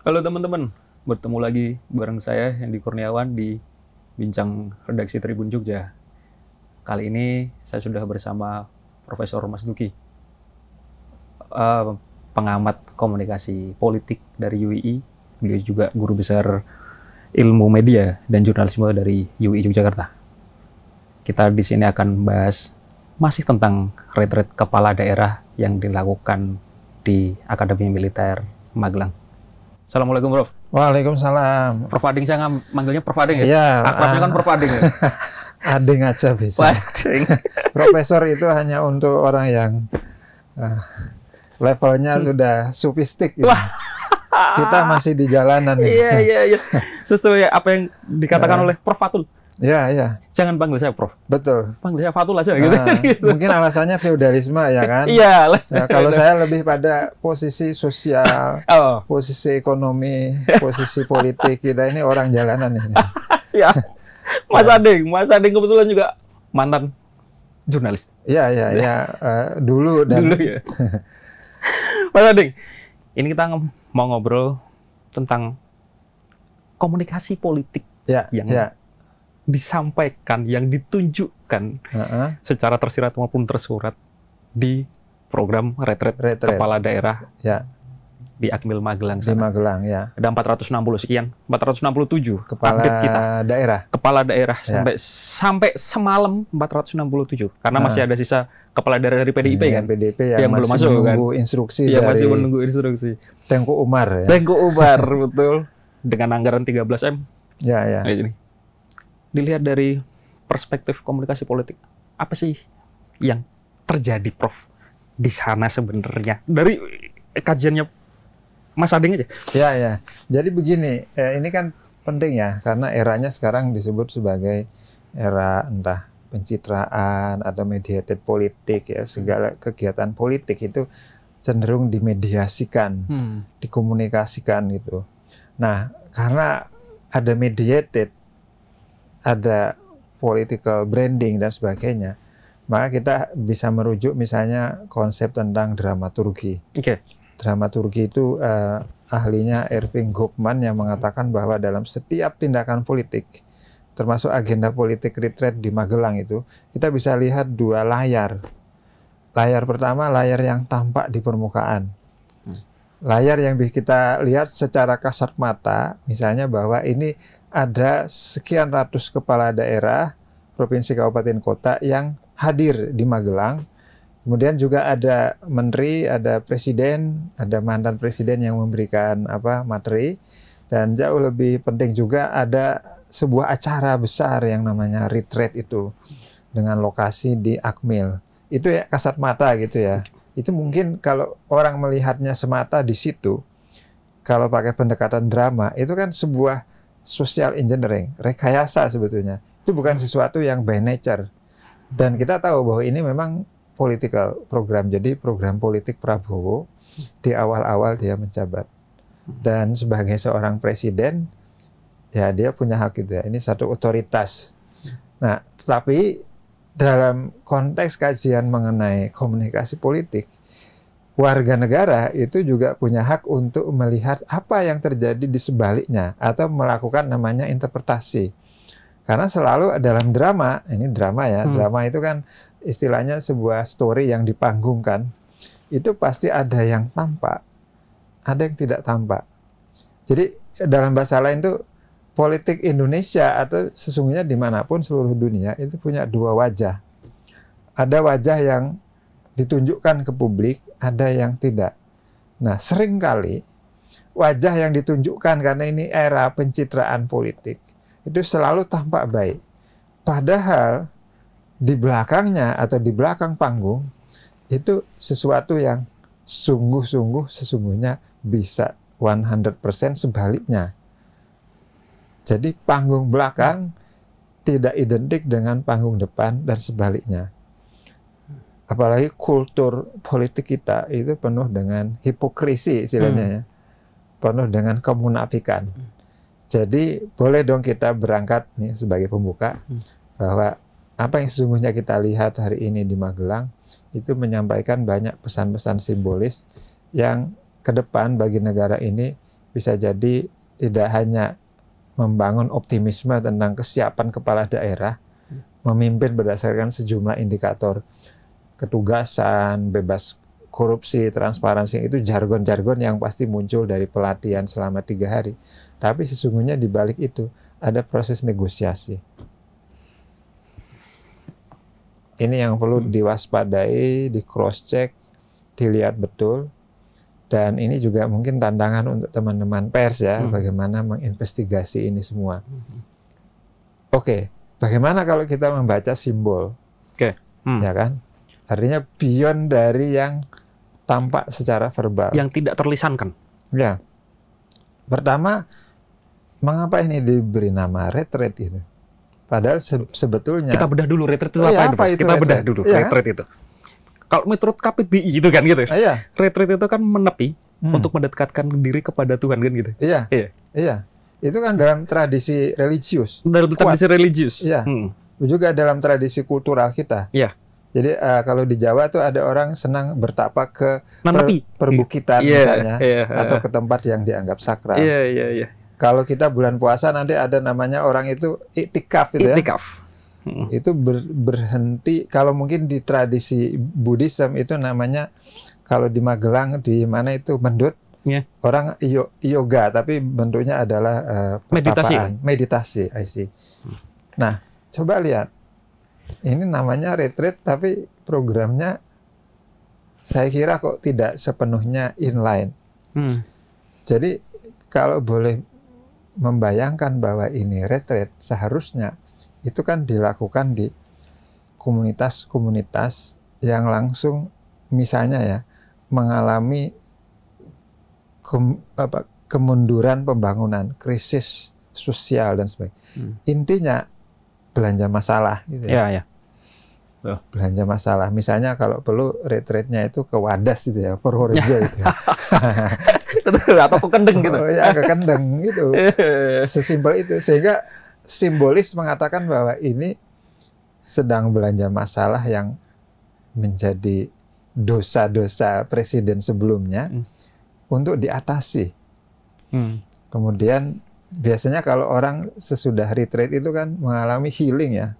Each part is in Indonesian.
Halo teman-teman, bertemu lagi bareng saya Hendy Kurniawan di Bincang Redaksi Tribun Jogja. Kali ini saya sudah bersama Profesor Mas Duki, pengamat komunikasi politik dari UII. Beliau juga guru besar ilmu media dan jurnalisme dari UII Yogyakarta. Kita di sini akan bahas masih tentang retret kepala daerah yang dilakukan di Akademi Militer Magelang. Assalamualaikum, Prof. Waalaikumsalam. Prof Ading, saya manggilnya Prof Ading ya? Iya. Akrabnya kan Prof Ading ya? Ading aja bisa. Profesor itu hanya untuk orang yang levelnya sudah sufistik. Gitu. Wah. Kita masih di jalanan. Iya. Sesuai apa yang dikatakan oleh Prof Fatul. Iya. Jangan panggil saya Prof. Betul. Panggil saya Fatul aja gitu. Mungkin alasannya feudalisme ya kan? Iya. Ya, kalau saya lebih pada posisi sosial, posisi ekonomi, posisi politik, kita ini orang jalanan ini. Siap. Mas Ading kebetulan juga mantan jurnalis. Iya. Dulu ya. Mas Ading, ini kita mau ngobrol tentang komunikasi politik yang disampaikan, yang ditunjukkan secara tersirat maupun tersurat di program retret kepala daerah di Akmil Magelang sana. Di Magelang, ya. Ada 460 sekian, 467 kepala kita. Kepala daerah sampai semalam 467 karena masih ada sisa kepala daerah dari PDIP kan. PDIP yang belum masih masuk menunggu kan. instruksi yang dari masih menunggu instruksi. Tengku Umar ya. Tengku Umar betul. Dengan anggaran 13M. Ya. Ini. Dilihat dari perspektif komunikasi politik, apa sih yang terjadi, Prof, di sana sebenarnya? Dari kajiannya Mas Ading aja. Ya. Jadi begini, ini kan penting ya, karena eranya sekarang disebut sebagai era entah pencitraan atau mediated politik ya, segala kegiatan politik itu cenderung dimediasikan, dikomunikasikan gitu. Nah, karena ada mediated, ada political branding dan sebagainya, maka kita bisa merujuk misalnya konsep tentang dramaturgi. Dramaturgi itu ahlinya Erving Goffman yang mengatakan bahwa dalam setiap tindakan politik, termasuk agenda politik retret di Magelang itu, kita bisa lihat dua layar. Layar pertama, layar yang tampak di permukaan. Layar yang kita lihat secara kasat mata, misalnya bahwa ini ada sekian ratus kepala daerah, provinsi, kabupaten, kota yang hadir di Magelang. Kemudian juga ada menteri, ada presiden, ada mantan presiden yang memberikan materi. Dan jauh lebih penting juga ada sebuah acara besar yang namanya retreat itu dengan lokasi di Akmil. Itu ya kasat mata gitu ya. Itu mungkin kalau orang melihatnya semata di situ, kalau pakai pendekatan drama, itu kan sebuah social engineering, rekayasa sebetulnya. Itu bukan sesuatu yang by nature. Dan kita tahu bahwa ini memang political program. Jadi program politik Prabowo di awal-awal dia menjabat. Dan sebagai seorang presiden, ya dia punya hak itu ya. Ini satu otoritas. Nah, tetapi dalam konteks kajian mengenai komunikasi politik, warga negara itu juga punya hak untuk melihat apa yang terjadi di sebaliknya atau melakukan namanya interpretasi. Karena selalu dalam drama, ini drama ya, drama itu kan istilahnya sebuah story yang dipanggungkan, itu pasti ada yang tampak, ada yang tidak tampak. Jadi dalam bahasa lain tuh politik Indonesia atau sesungguhnya dimanapun seluruh dunia itu punya dua wajah. Ada wajah yang ditunjukkan ke publik, ada yang tidak. Nah, seringkali wajah yang ditunjukkan karena ini era pencitraan politik itu selalu tampak baik. Padahal di belakangnya atau di belakang panggung itu sesuatu yang sesungguhnya bisa 100% sebaliknya. Jadi panggung belakang tidak identik dengan panggung depan dan sebaliknya. Apalagi kultur politik kita itu penuh dengan hipokrisi istilahnya ya. Penuh dengan kemunafikan. Jadi boleh dong kita berangkat nih sebagai pembuka bahwa apa yang sesungguhnya kita lihat hari ini di Magelang itu menyampaikan banyak pesan-pesan simbolis yang ke depan bagi negara ini bisa jadi tidak hanya membangun optimisme tentang kesiapan kepala daerah, memimpin berdasarkan sejumlah indikator ketugasan, bebas korupsi, transparansi, itu jargon-jargon yang pasti muncul dari pelatihan selama 3 hari. Tapi sesungguhnya di balik itu ada proses negosiasi. Ini yang perlu diwaspadai, di cross check, dilihat betul. Dan ini juga mungkin tantangan untuk teman-teman pers ya, bagaimana menginvestigasi ini semua. Oke, bagaimana kalau kita membaca simbol? Ya kan? Artinya beyond dari yang tampak secara verbal. Yang tidak terlisankan. Ya. Pertama, mengapa ini diberi nama retreat itu? Padahal sebetulnya kita bedah dulu retreat itu apa itu? itu Kita retreat? bedah dulu retreat itu. Kalau menurut KPBI itu kan gitu. Iya. Retreat itu kan menepi untuk mendekatkan diri kepada Tuhan kan gitu. Iya. Iya. Itu kan dalam tradisi religius. Dalam tradisi religius. Iya. Juga dalam tradisi kultural kita. Iya. Jadi kalau di Jawa tuh ada orang senang bertapa ke perbukitan Iya, misalnya, atau ke tempat yang dianggap sakral. Iya. Kalau kita bulan puasa nanti ada namanya orang itu iktikaf gitu ya. Itu berhenti, kalau mungkin di tradisi Buddhism itu namanya, kalau di Magelang di mana itu mendut, orang yoga tapi bentuknya adalah pertapaan, meditasi. I see. Nah, coba lihat, ini namanya retreat tapi programnya saya kira kok tidak sepenuhnya inline. Jadi kalau boleh membayangkan bahwa ini retreat, seharusnya itu kan dilakukan di komunitas-komunitas yang langsung misalnya ya mengalami kemunduran pembangunan, krisis sosial dan sebagainya. Intinya belanja masalah gitu ya. Belanja masalah. Misalnya kalau perlu retreatnya itu ke Wadas gitu ya, Purworejo gitu ya. Atau ke Kendeng gitu. Ya, ke Kendeng gitu. Sesimpel itu. Sehingga simbolis mengatakan bahwa ini sedang belanja masalah yang menjadi dosa-dosa presiden sebelumnya untuk diatasi. Kemudian biasanya kalau orang sesudah retreat itu kan mengalami healing ya,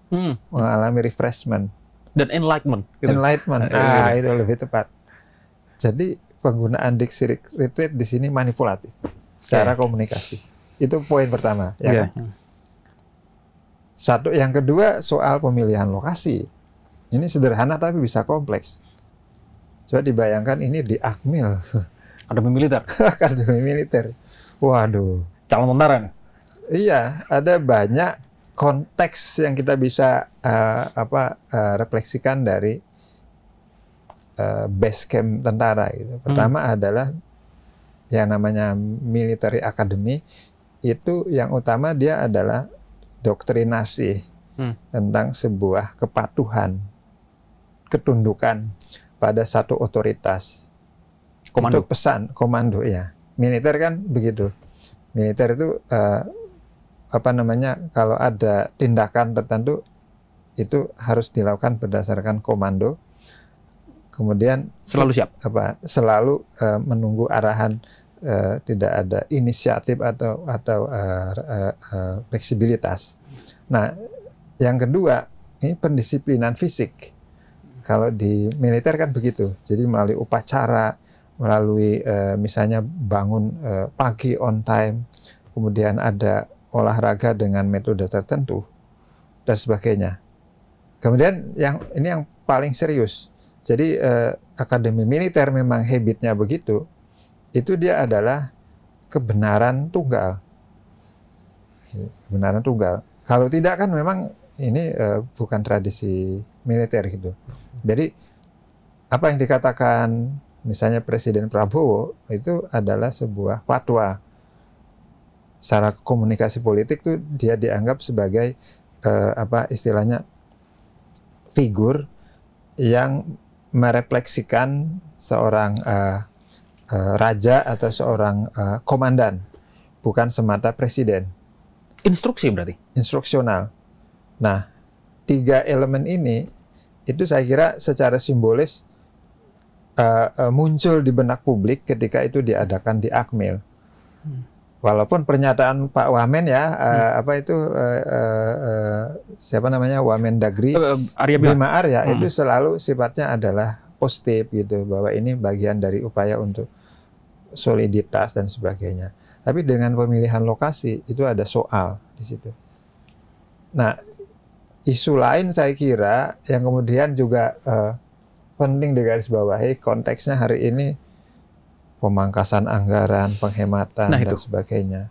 mengalami refreshment dan enlightenment. Enlightenment, itu lebih tepat. Jadi penggunaan diksi retreat di sini manipulatif secara komunikasi. Itu poin pertama. Ya kan? Satu, yang kedua soal pemilihan lokasi. Ini sederhana tapi bisa kompleks. Coba dibayangkan ini di Akmil. Akademi militer. Akademi militer. Waduh. Calon tentara. Iya, ada banyak konteks yang kita bisa refleksikan dari base camp tentara gitu. Pertama adalah yang namanya military academy, itu yang utama dia adalah doktrinasi tentang sebuah kepatuhan, ketundukan pada satu otoritas. Komando. Itu pesan komando ya. Militer kan begitu. Militer itu kalau ada tindakan tertentu itu harus dilakukan berdasarkan komando. Kemudian selalu siap. Selalu menunggu arahan, tidak ada inisiatif atau fleksibilitas. Nah, yang kedua ini pendisiplinan fisik. Kalau di militer kan begitu. Jadi melalui upacara, melalui misalnya bangun pagi on time, kemudian ada olahraga dengan metode tertentu dan sebagainya. Kemudian ini yang paling serius. Jadi akademi militer memang habitnya begitu. Itu dia adalah kebenaran tunggal. Kebenaran tunggal. Kalau tidak kan memang ini bukan tradisi militer gitu. Jadi apa yang dikatakan misalnya Presiden Prabowo itu adalah sebuah fatwa. Secara komunikasi politik tuh dia dianggap sebagai istilahnya figur yang merefleksikan seorang raja atau seorang komandan, bukan semata presiden. Instruksi berarti? Instruksional. Nah, 3 elemen ini itu saya kira secara simbolis muncul di benak publik ketika itu diadakan di Akmil. Walaupun pernyataan Pak Wamen ya, apa itu siapa namanya, Wamendagri Arya Bima. Bima Arya itu selalu sifatnya adalah positif gitu, bahwa ini bagian dari upaya untuk soliditas dan sebagainya. Tapi dengan pemilihan lokasi itu ada soal di situ. Nah, isu lain saya kira yang kemudian juga penting digarisbawahi, konteksnya hari ini pemangkasan anggaran, penghematan dan sebagainya.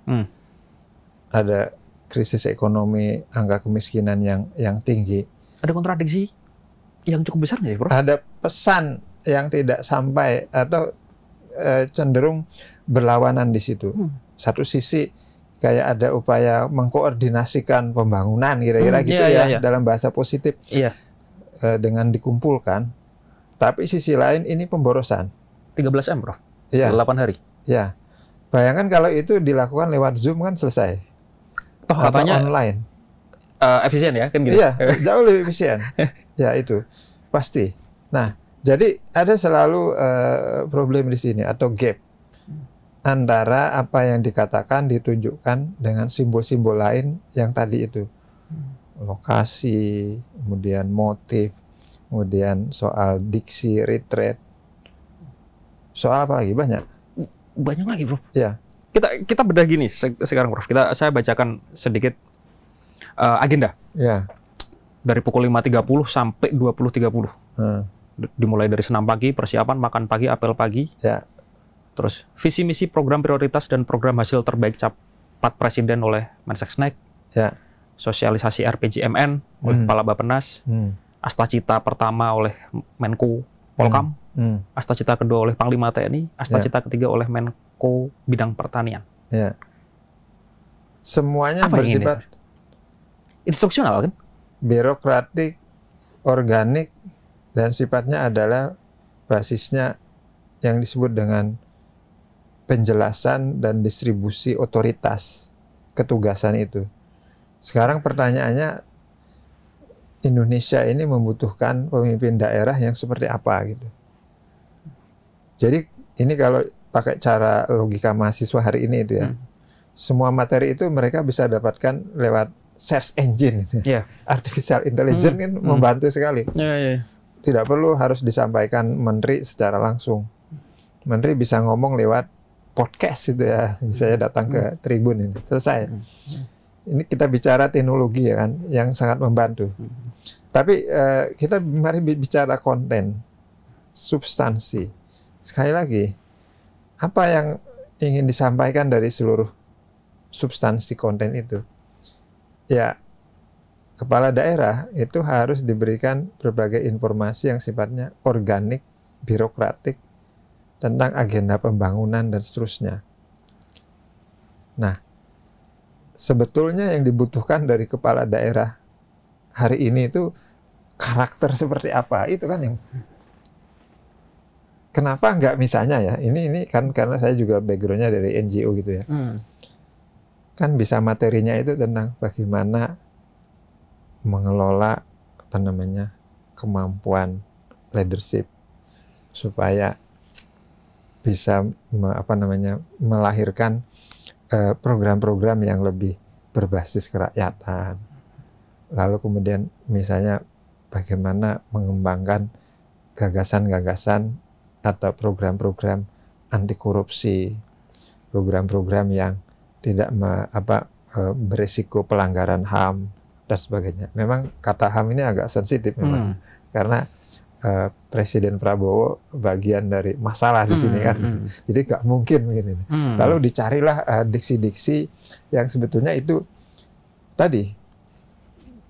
Ada krisis ekonomi, angka kemiskinan yang tinggi. Ada kontradiksi yang cukup besar nggak ya, Prof? Ada pesan yang tidak sampai atau cenderung berlawanan di situ. Satu sisi kayak ada upaya mengkoordinasikan pembangunan kira-kira gitu dalam bahasa positif dengan dikumpulkan. Tapi sisi lain ini pemborosan. 13M, Prof. 8 Iya. hari. Ya, bayangkan kalau itu dilakukan lewat Zoom kan selesai. Toh katanya online. Efisien ya, kan gitu. Iya, jauh lebih efisien. Ya itu pasti. Nah, jadi ada selalu problem di sini atau gap antara apa yang dikatakan ditunjukkan dengan simbol-simbol lain yang tadi itu. Lokasi, kemudian motif, kemudian soal diksi, retreat. Soal apa lagi? Banyak lagi, Bro. Ya. Kita bedah gini sekarang, Prof. Saya bacakan sedikit agenda. Ya. Dari pukul 5.30 sampai 20.30. Dimulai dari senam pagi, persiapan, makan pagi, apel pagi. Ya. Terus visi misi program prioritas dan program hasil terbaik capat presiden oleh Mensesnek. Ya. Sosialisasi RPJMN oleh Kepala Bappenas. Astacita pertama oleh Menko Polkam. Astacita kedua oleh Panglima TNI, Astacita ketiga oleh Menko Bidang Pertanian. Ya. Semuanya apa bersifat instruksional kan? Birokratik, organik, dan sifatnya adalah basisnya yang disebut dengan penjelasan dan distribusi otoritas ketugasan itu. Sekarang pertanyaannya, Indonesia ini membutuhkan pemimpin daerah yang seperti apa gitu. Jadi ini kalau pakai cara logika mahasiswa hari ini itu ya, semua materi itu mereka bisa dapatkan lewat search engine. Gitu. Artificial intelligence kan membantu sekali. Tidak perlu harus disampaikan menteri secara langsung. Menteri bisa ngomong lewat podcast itu ya, misalnya datang ke Tribun ini, selesai. Ini kita bicara teknologi ya kan, yang sangat membantu. Tapi kita mari bicara konten, substansi. Sekali lagi, apa yang ingin disampaikan dari seluruh substansi konten itu? Ya, kepala daerah itu harus diberikan berbagai informasi yang sifatnya organik, birokratik, tentang agenda pembangunan dan seterusnya. Nah, sebetulnya yang dibutuhkan dari kepala daerah hari ini itu karakter seperti apa? Itu kan yang kenapa enggak misalnya ya, ini kan karena saya juga backgroundnya dari NGO gitu ya. Kan bisa materinya itu tentang bagaimana mengelola apa namanya kemampuan leadership supaya bisa melahirkan program-program yang lebih berbasis kerakyatan. Lalu kemudian misalnya bagaimana mengembangkan gagasan-gagasan atau program-program anti korupsi, program-program yang tidak berisiko pelanggaran HAM dan sebagainya. Memang kata HAM ini agak sensitif memang, karena Presiden Prabowo bagian dari masalah di sini kan, jadi nggak mungkin begini. Lalu dicarilah diksi-diksi yang sebetulnya itu tadi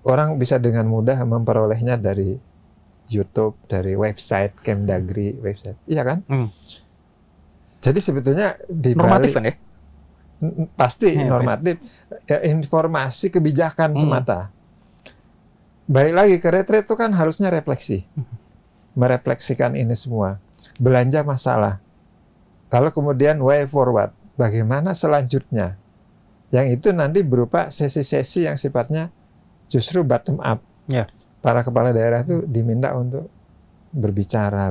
orang bisa dengan mudah memperolehnya dari YouTube, dari website Kemdagri, website, iya kan? Jadi sebetulnya di normatif kan ya? Pasti normatif, ya, informasi kebijakan semata. Balik lagi ke retret itu kan harusnya refleksi, merefleksikan ini semua, belanja masalah, lalu kemudian way forward, bagaimana selanjutnya, yang itu nanti berupa sesi-sesi yang sifatnya justru bottom up. Para kepala daerah itu diminta untuk berbicara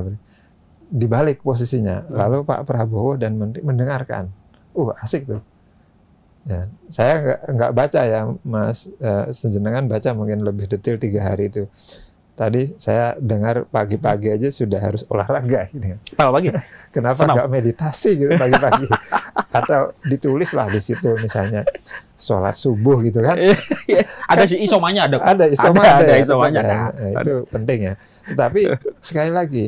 di balik posisinya, lalu Pak Prabowo dan Menteri mendengarkan. asik tuh. Ya, saya nggak baca ya, Mas. Sejenengan baca mungkin lebih detail 3 hari itu. Tadi saya dengar pagi-pagi aja sudah harus olahraga gitu. Pagi. Kenapa Senam. nggak meditasi gitu pagi-pagi? Atau ditulis lah di situ misalnya sholat subuh gitu kan? Ada sih isomanya ada. Ada isomanya, ada ya, isomanya. tetap, ya. Itu penting ya. Tetapi sekali lagi,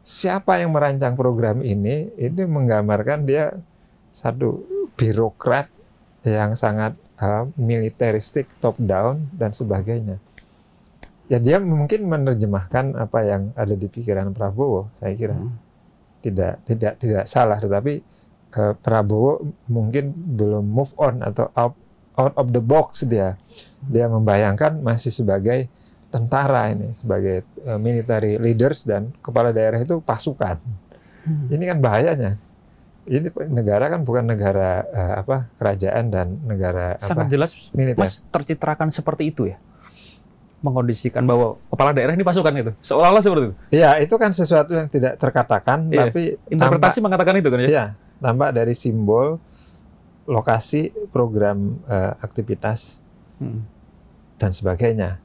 siapa yang merancang program ini menggambarkan dia satu birokrat yang sangat militeristik, top down dan sebagainya. Ya dia mungkin menerjemahkan apa yang ada di pikiran Prabowo, saya kira tidak salah, tetapi Prabowo mungkin belum move on atau out of the box dia membayangkan masih sebagai tentara ini, sebagai military leaders, dan kepala daerah itu pasukan. Ini kan bahayanya. Ini negara kan bukan negara kerajaan dan negara sangat jelas militer. Mas tercitrakan seperti itu ya, mengkondisikan bahwa kepala daerah ini pasukan itu seolah-olah seperti itu. Iya, itu kan sesuatu yang tidak terkatakan, tapi interpretasi mengatakan itu kan ya. Iya, nampak dari simbol, lokasi, program aktivitas dan sebagainya.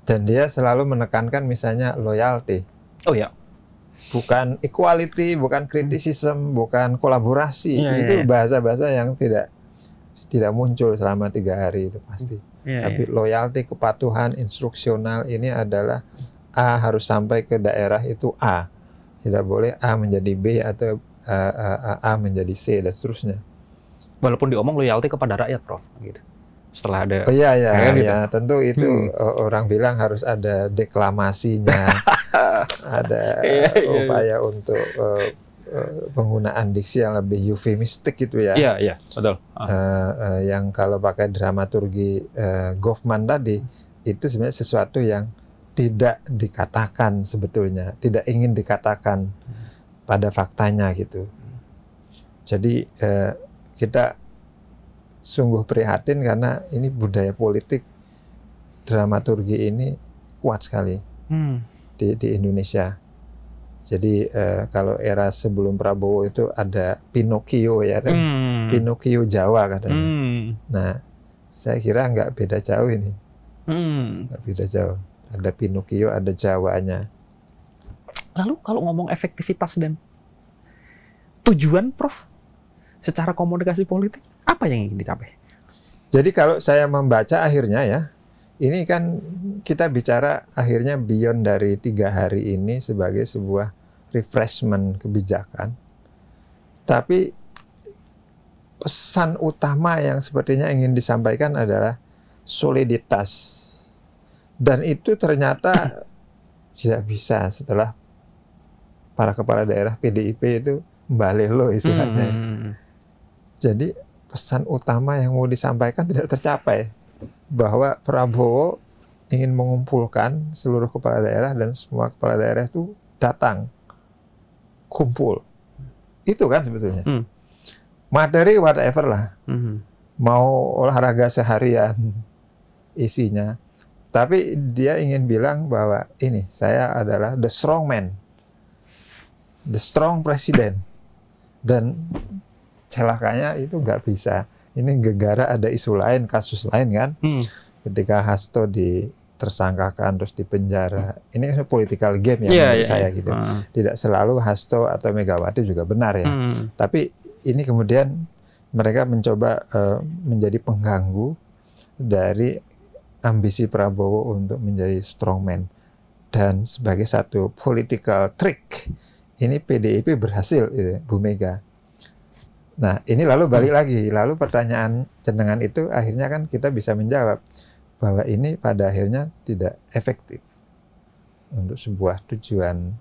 Dan dia selalu menekankan misalnya loyalty. Oh ya. Bukan equality, bukan criticism, bukan kolaborasi. Itu bahasa-bahasa yang tidak muncul selama 3 hari itu pasti. Tapi loyalty, kepatuhan, instruksional ini adalah A harus sampai ke daerah itu A. Tidak boleh A menjadi B atau A menjadi C dan seterusnya. Walaupun diomong loyalty kepada rakyat, Prof. Gitu. Setelah ada. Oh iya, tentu itu orang bilang harus ada deklamasinya, ada upaya untuk penggunaan diksi yang lebih eufemistik gitu ya. Iya, betul. Yang kalau pakai dramaturgi Goffman tadi, itu sebenarnya sesuatu yang tidak dikatakan sebetulnya, tidak ingin dikatakan pada faktanya gitu. Jadi kita sungguh prihatin karena ini budaya politik dramaturgi ini kuat sekali di Indonesia. Jadi kalau era sebelum Prabowo itu ada Pinocchio ya, Pinocchio Jawa katanya. Nah, saya kira nggak beda jauh ini, nggak beda jauh. Ada Pinocchio, ada Jawanya. Lalu kalau ngomong efektivitas dan tujuan, Prof, secara komunikasi politik, apa yang ingin dicapai? Jadi kalau saya membaca akhirnya ya, ini kan kita bicara akhirnya beyond dari 3 hari ini sebagai sebuah refreshment kebijakan. Tapi pesan utama yang sepertinya ingin disampaikan adalah soliditas. Dan itu ternyata tidak bisa setelah para kepala daerah PDIP itu balelo istilahnya. Jadi pesan utama yang mau disampaikan tidak tercapai, bahwa Prabowo ingin mengumpulkan seluruh kepala daerah dan semua kepala daerah itu datang, kumpul. Itu kan sebetulnya. Materi whatever lah. Mau olahraga seharian isinya. Tapi dia ingin bilang bahwa ini, saya adalah the strong man, the strong president. Dan celakanya itu nggak bisa. Ini gegara ada isu lain, kasus lain kan. Ketika Hasto ditersangkakan terus dipenjara. Ini kan political game ya menurut saya gitu. Tidak selalu Hasto atau Megawati juga benar ya. Tapi ini kemudian mereka mencoba menjadi pengganggu dari ambisi Prabowo untuk menjadi strongman. Dan sebagai satu political trick, ini PDIP berhasil, gitu, Bu Mega. Nah, ini lalu balik lagi. Lalu pertanyaan jenengan itu akhirnya kan kita bisa menjawab bahwa ini pada akhirnya tidak efektif untuk sebuah tujuan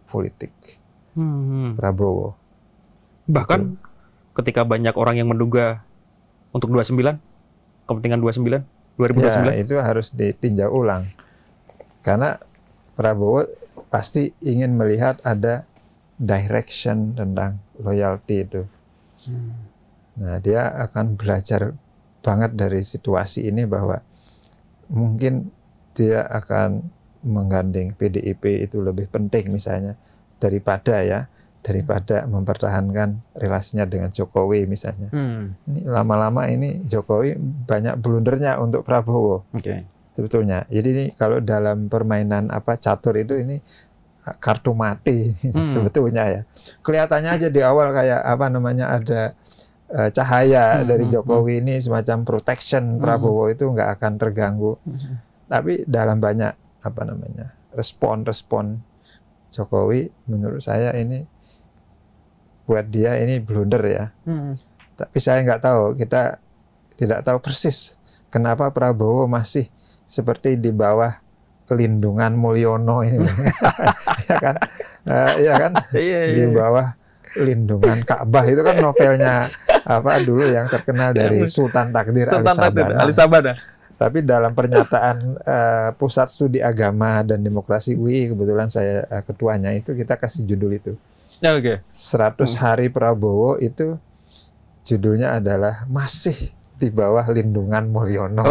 politik Prabowo. Bahkan itu, ketika banyak orang yang menduga untuk 29, kepentingan 29, 2029. Ya, itu harus ditinjau ulang. Karena Prabowo pasti ingin melihat ada direction tentang loyalty itu. Nah, dia akan belajar banget dari situasi ini bahwa mungkin dia akan menggandeng PDIP itu lebih penting misalnya daripada ya daripada mempertahankan relasinya dengan Jokowi misalnya. Ini lama-lama ini Jokowi banyak blundernya untuk Prabowo. Sebetulnya. Jadi ini kalau dalam permainan catur itu ini kartu mati sebetulnya ya. Kelihatannya aja di awal kayak ada cahaya dari Jokowi ini semacam protection Prabowo itu nggak akan terganggu. Tapi dalam banyak respon Jokowi menurut saya ini buat dia ini blunder ya. Tapi saya nggak tahu, kita tidak tahu persis kenapa Prabowo masih seperti di bawah pelindungan Mulyono ini. Ya kan? Di bawah lindungan Ka'bah itu kan novelnya dulu yang terkenal dari Sultan Takdir Ali Sabana. Tapi dalam pernyataan Pusat Studi Agama dan Demokrasi UI, kebetulan saya ketuanya, itu kita kasih judul itu. 100 hari Prabowo itu judulnya adalah masih di bawah lindungan Mulyono.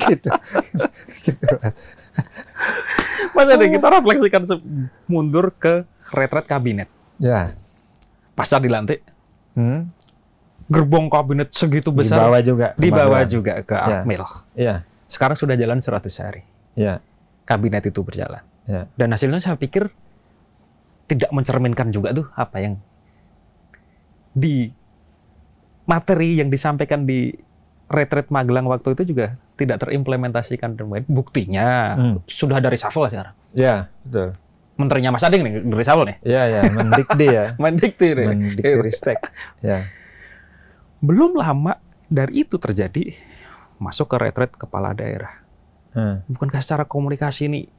Gitu. Mas Ade, kita refleksikan mundur ke retret kabinet. Ya. Pasca dilantik. Gerbong kabinet segitu besar. Dibawa juga ke Akmil. Ya. Sekarang sudah jalan 100 hari. Ya. Kabinet itu berjalan. Ya. Dan hasilnya saya pikir tidak mencerminkan juga tuh apa yang di materi yang disampaikan di retret Magelang waktu itu juga tidak terimplementasikan. Buktinya sudah dari reshuffle sekarang. Ya, betul. Menterinya Mas Ading nih dari reshuffle nih. Ya, Mendikti ya. Mendikti Ristek. Ya. Belum lama dari itu terjadi masuk ke retret kepala daerah. Bukankah secara komunikasi ini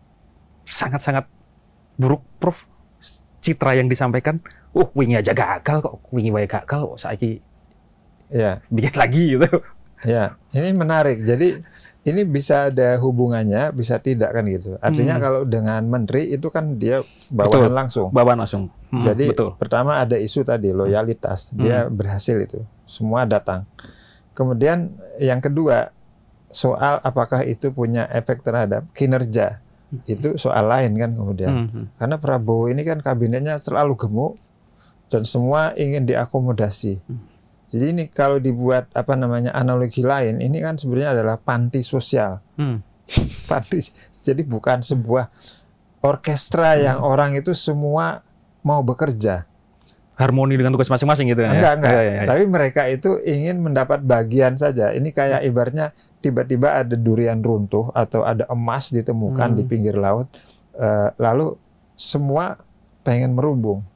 sangat-sangat buruk, Prof? Citra yang disampaikan, wingi aja gagal kok, wingi wae gagal kok saiki. Ya. Bikin lagi gitu. Ya, ini menarik. Jadi ini bisa ada hubungannya, bisa tidak kan gitu. Artinya kalau dengan menteri itu kan dia bawahan langsung. Bawahan langsung. Jadi pertama ada isu tadi loyalitas, dia berhasil itu, semua datang. Kemudian yang kedua soal apakah itu punya efek terhadap kinerja. Itu soal lain kan kemudian. Karena Prabowo ini kan kabinetnya selalu gemuk dan semua ingin diakomodasi. Jadi ini kalau dibuat analogi lain, ini kan sebenarnya adalah panti sosial. Panti. Jadi bukan sebuah orkestra yang orang itu semua mau bekerja. Harmoni dengan tugas masing-masing gitu kan? Enggak. Ya. Tapi mereka itu ingin mendapat bagian saja. Ini kayak ibaratnya tiba-tiba ada durian runtuh atau ada emas ditemukan di pinggir laut, lalu semua pengen merubung,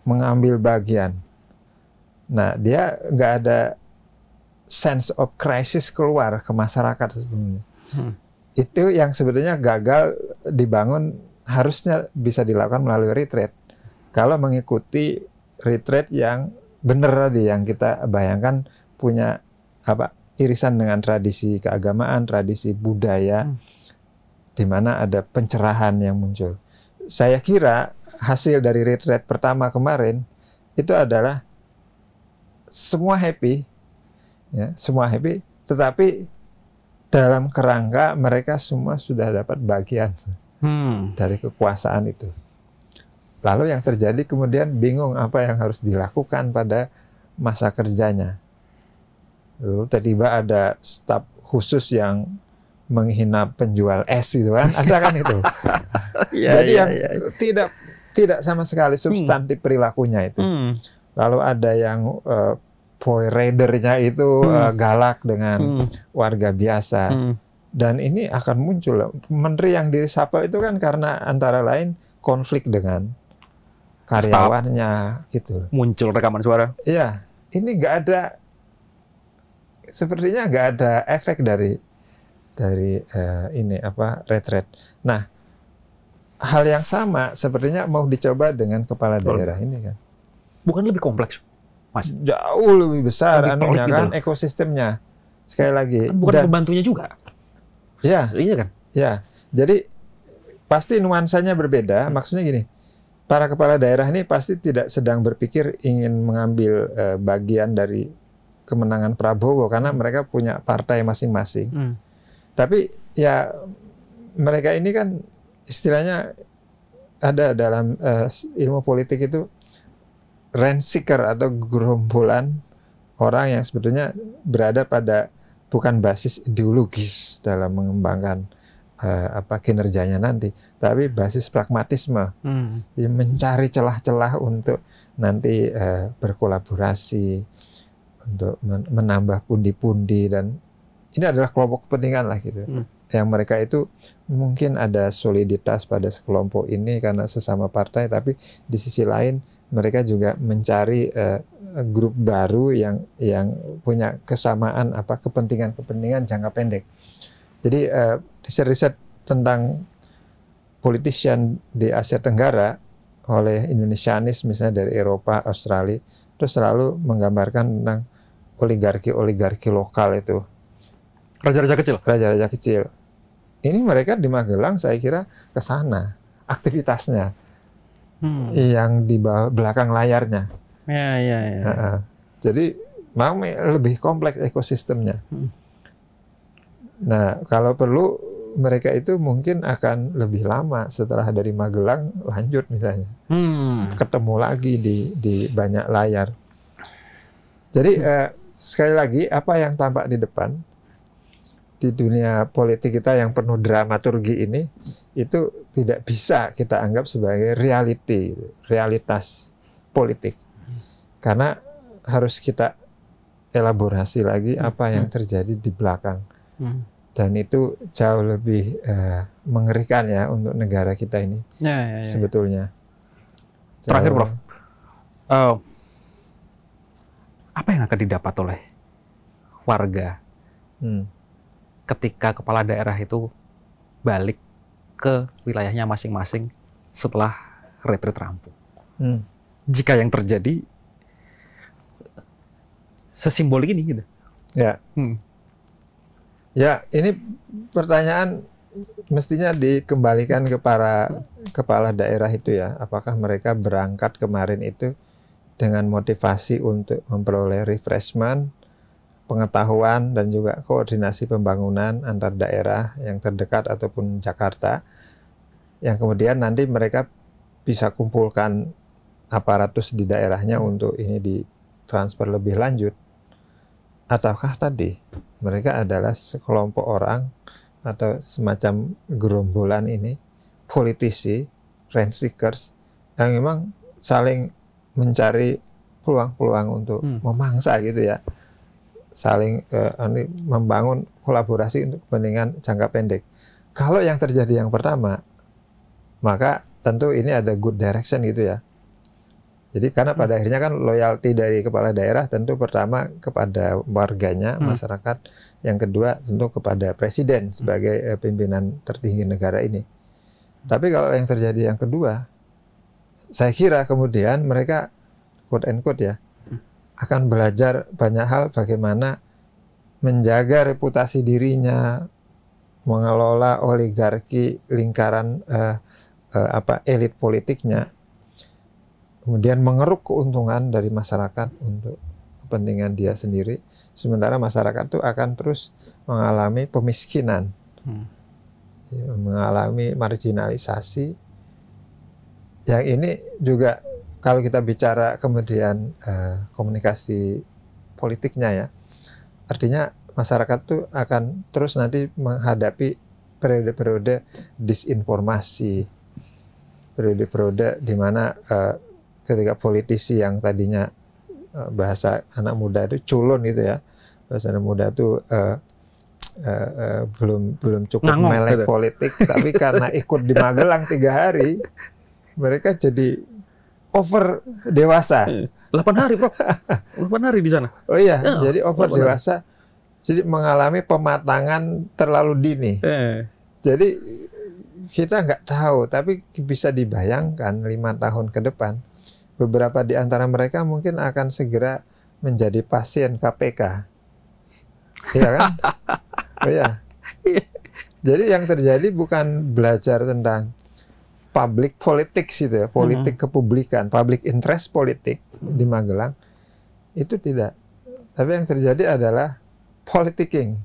mengambil bagian. Nah, dia nggak ada sense of crisis keluar ke masyarakat sebenarnya. Itu yang sebetulnya gagal dibangun, harusnya bisa dilakukan melalui retreat. Kalau mengikuti retreat yang benar tadi, yang kita bayangkan punya irisan dengan tradisi keagamaan, tradisi budaya, di mana ada pencerahan yang muncul. Saya kira hasil dari retreat pertama kemarin itu adalah semua happy, ya, semua happy, tetapi dalam kerangka mereka semua sudah dapat bagian dari kekuasaan itu. Lalu yang terjadi kemudian bingung apa yang harus dilakukan pada masa kerjanya. Lalu tiba-tiba ada staf khusus yang menghina penjual es gitu kan, ada kan itu. Jadi yang tidak sama sekali substantif perilakunya itu. Lalu ada yang boy raidernya itu galak dengan warga biasa. Dan ini akan muncul. Menteri yang di-reshuffle itu kan karena antara lain konflik dengan karyawannya gitu. Muncul rekaman suara. Iya, ini nggak ada, sepertinya nggak ada efek dari retret. Nah, hal yang sama sepertinya mau dicoba dengan kepala daerah ini kan. Bukan lebih kompleks, Mas? Jauh lebih besar anunya kan, ekosistemnya. Sekali lagi. Bukan pembantunya juga. Ya. Iya kan? Ya. Jadi pasti nuansanya berbeda. Maksudnya gini, para kepala daerah ini pasti tidak sedang berpikir ingin mengambil bagian dari kemenangan Prabowo karena mereka punya partai masing-masing. Tapi ya mereka ini kan istilahnya ada dalam ilmu politik itu rent seeker atau gerombolan orang yang sebetulnya berada pada bukan basis ideologis dalam mengembangkan kinerjanya nanti, tapi basis pragmatisme, mencari celah-celah untuk nanti berkolaborasi, untuk menambah pundi-pundi, dan ini adalah kelompok kepentingan lah gitu. Yang mereka itu mungkin ada soliditas pada sekelompok ini karena sesama partai, tapi di sisi lain mereka juga mencari grup baru yang punya kesamaan kepentingan jangka pendek. Jadi riset-riset tentang politician di Asia Tenggara oleh Indonesianis misalnya dari Eropa, Australia, itu selalu menggambarkan tentang oligarki lokal itu. Raja-raja kecil. Raja-raja kecil. Ini mereka di Magelang saya kira ke sana aktivitasnya, yang di belakang layarnya. Ya. Jadi memang lebih kompleks ekosistemnya. Nah, kalau perlu mereka itu mungkin akan lebih lama setelah dari Magelang lanjut misalnya, ketemu lagi di banyak layar. Jadi sekali lagi apa yang tampak di depan di dunia politik kita yang penuh dramaturgi ini itu tidak bisa kita anggap sebagai realitas politik, karena harus kita elaborasi lagi apa yang terjadi di belakang. Dan itu jauh lebih mengerikan ya untuk negara kita ini sebetulnya. Terakhir Prof, apa yang akan didapat oleh warga ketika kepala daerah itu balik ke wilayahnya masing-masing setelah retreat rampung? Jika yang terjadi sesimbolik ini gitu. Ya. Ya, ini pertanyaan mestinya dikembalikan ke para kepala daerah itu ya. Apakah mereka berangkat kemarin itu dengan motivasi untuk memperoleh refreshment, pengetahuan, dan juga koordinasi pembangunan antar daerah yang terdekat ataupun Jakarta, yang kemudian nanti mereka bisa kumpulkan aparatus di daerahnya untuk ini ditransfer lebih lanjut. Ataukah tadi mereka adalah sekelompok orang atau semacam gerombolan ini, politisi, rent seekers, yang memang saling mencari peluang-peluang untuk memangsa gitu ya, saling membangun kolaborasi untuk kepentingan jangka pendek. Kalau yang terjadi yang pertama, maka tentu ini ada good direction gitu ya. Jadi karena pada akhirnya kan loyalty dari kepala daerah tentu pertama kepada warganya, masyarakat. Yang kedua tentu kepada presiden sebagai pimpinan tertinggi negara ini. Tapi kalau yang terjadi yang kedua, saya kira kemudian mereka quote and quote ya, akan belajar banyak hal bagaimana menjaga reputasi dirinya, mengelola oligarki lingkaran elit politiknya, kemudian mengeruk keuntungan dari masyarakat untuk kepentingan dia sendiri, sementara masyarakat itu akan terus mengalami pemiskinan, mengalami marginalisasi. Yang ini juga kalau kita bicara kemudian komunikasi politiknya ya, artinya masyarakat tuh akan terus nanti menghadapi periode-periode disinformasi, periode-periode di mana ketika politisi yang tadinya bahasa anak muda itu culun gitu ya, bahasa anak muda itu belum cukup melek gitu politik, tapi karena ikut di Magelang 3 hari, mereka jadi over dewasa. 8 hari Bro, 8 hari di sana. Oh iya, jadi over dewasa, jadi mengalami pematangan terlalu dini. Jadi kita nggak tahu, tapi bisa dibayangkan 5 tahun ke depan, beberapa di antara mereka mungkin akan segera menjadi pasien KPK. Iya kan? Oh ya. Jadi yang terjadi bukan belajar tentang public politics itu ya, politik kepublikan, public interest politik di Magelang, itu tidak. Tapi yang terjadi adalah politicking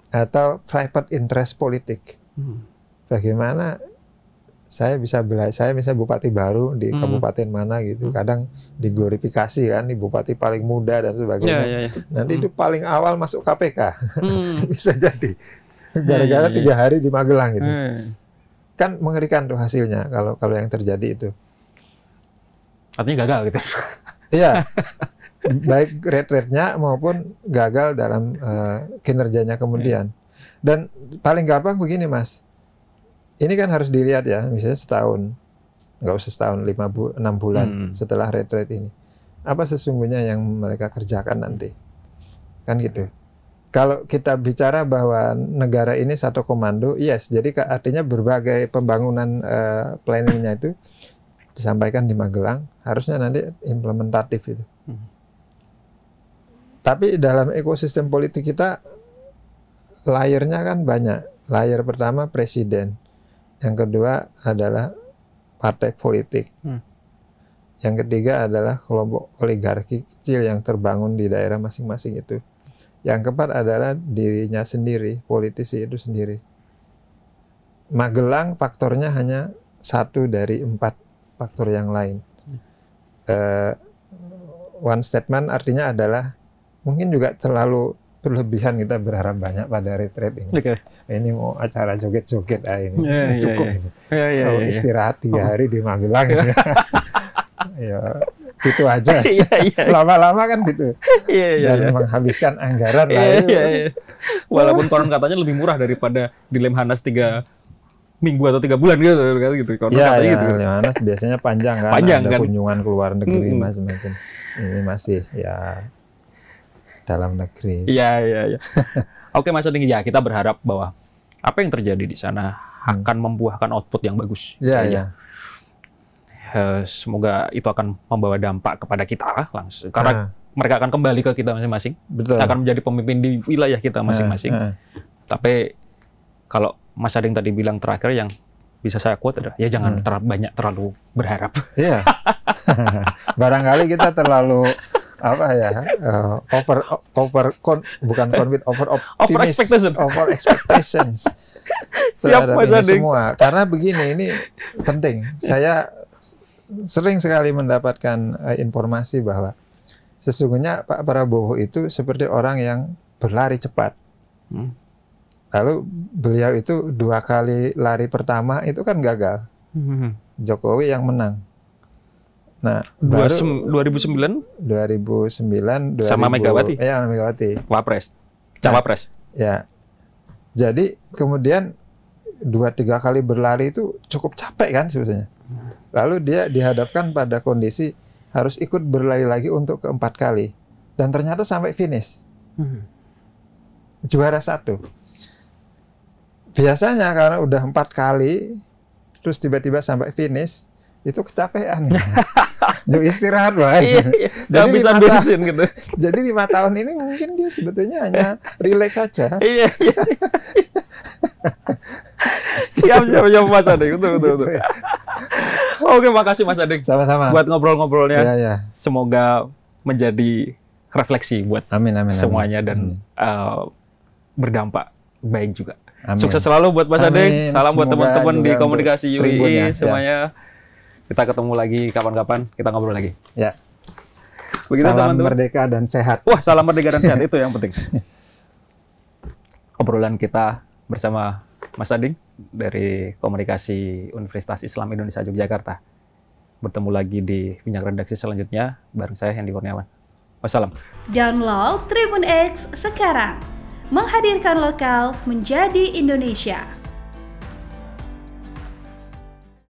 atau private interest politik. Bagaimana saya bisa bupati baru di kabupaten mana gitu. Kadang diglorifikasi kan, di bupati paling muda dan sebagainya. Nanti itu paling awal masuk KPK. Bisa jadi. Gara-gara 3 hari di Magelang gitu. Kan mengerikan tuh hasilnya kalau yang terjadi itu. Artinya gagal gitu. Iya. Baik rate-nya maupun gagal dalam kinerjanya kemudian. Dan paling gampang begini, Mas. Ini kan harus dilihat ya, misalnya setahun, nggak usah setahun, 6 bulan setelah rate ini. Apa sesungguhnya yang mereka kerjakan nanti? Kan gitu. Kalau kita bicara bahwa negara ini satu komando, yes, jadi artinya berbagai pembangunan planningnya itu disampaikan di Magelang, harusnya nanti implementatif itu. Tapi dalam ekosistem politik kita, layernya kan banyak. Layer pertama presiden. Yang kedua adalah partai politik. Yang ketiga adalah kelompok oligarki kecil yang terbangun di daerah masing-masing itu. Yang keempat adalah dirinya sendiri, politisi itu sendiri. Magelang faktornya hanya 1 dari 4 faktor yang lain. One statement artinya adalah mungkin juga terlalu berlebihan kita berharap banyak pada retreat ini. Ini mau acara joget-joget ini cukup ini. Istirahat 3 hari di Magelang. Ya, itu aja. Lama-lama kan gitu. Dan menghabiskan anggaran lain. Walaupun konon katanya lebih murah daripada di Lemhanas 3 minggu atau 3 bulan gitu. Iya, Lemhanas biasanya panjang kan. Ada kunjungan ke luar negeri macam-macam. Ini masih ya dalam negeri. Iya. Oke, Mas Ading, ya kita berharap bahwa apa yang terjadi di sana akan membuahkan output yang bagus. Iya. Semoga itu akan membawa dampak kepada kita langsung. Karena mereka akan kembali ke kita masing-masing. Betul. Kita akan menjadi pemimpin di wilayah kita masing-masing. Tapi kalau Mas Ading tadi bilang terakhir yang bisa saya quote adalah, ya jangan terlalu berharap. Iya. Barangkali kita terlalu over expectations terhadap ini semua. Karena begini, ini penting. Saya sering sekali mendapatkan informasi bahwa sesungguhnya Pak Prabowo itu seperti orang yang berlari cepat. Lalu beliau itu 2 kali lari pertama itu kan gagal. Jokowi yang menang. Nah, 2009 sama Megawati. Iya, Megawati. Cawapres. Ya. Jadi kemudian 2-3 kali berlari itu cukup capek kan sebetulnya. Lalu dia dihadapkan pada kondisi harus ikut berlari lagi untuk ke-4 kali. Dan ternyata sampai finish. Juara 1. Biasanya karena udah 4 kali terus tiba-tiba sampai finish, itu kecapean. Jadi istirahat baik. Jadi bisa bensin gitu. Jadi 5 tahun ini mungkin dia sebetulnya hanya relax saja. Siap Mas Ading. Betul. Oke, makasih Mas Ading. Sama-sama. Buat ngobrol-ngobrolnya. Ya. Semoga menjadi refleksi buat semuanya dan berdampak baik juga. Amin. Sukses selalu buat Mas Ading. Salam buat teman-teman di komunikasi UII semuanya. Kita ketemu lagi kapan-kapan, kita ngobrol lagi. Ya. Begitu, salam teman-teman. Merdeka dan sehat. Wah, salam merdeka dan sehat, itu yang penting. Obrolan kita bersama Mas Ading dari Komunikasi Universitas Islam Indonesia Yogyakarta. Bertemu lagi di Minyak Redaksi selanjutnya bareng saya Hendy Kurniawan. Wassalam. Download Tribun X sekarang. Menghadirkan lokal menjadi Indonesia.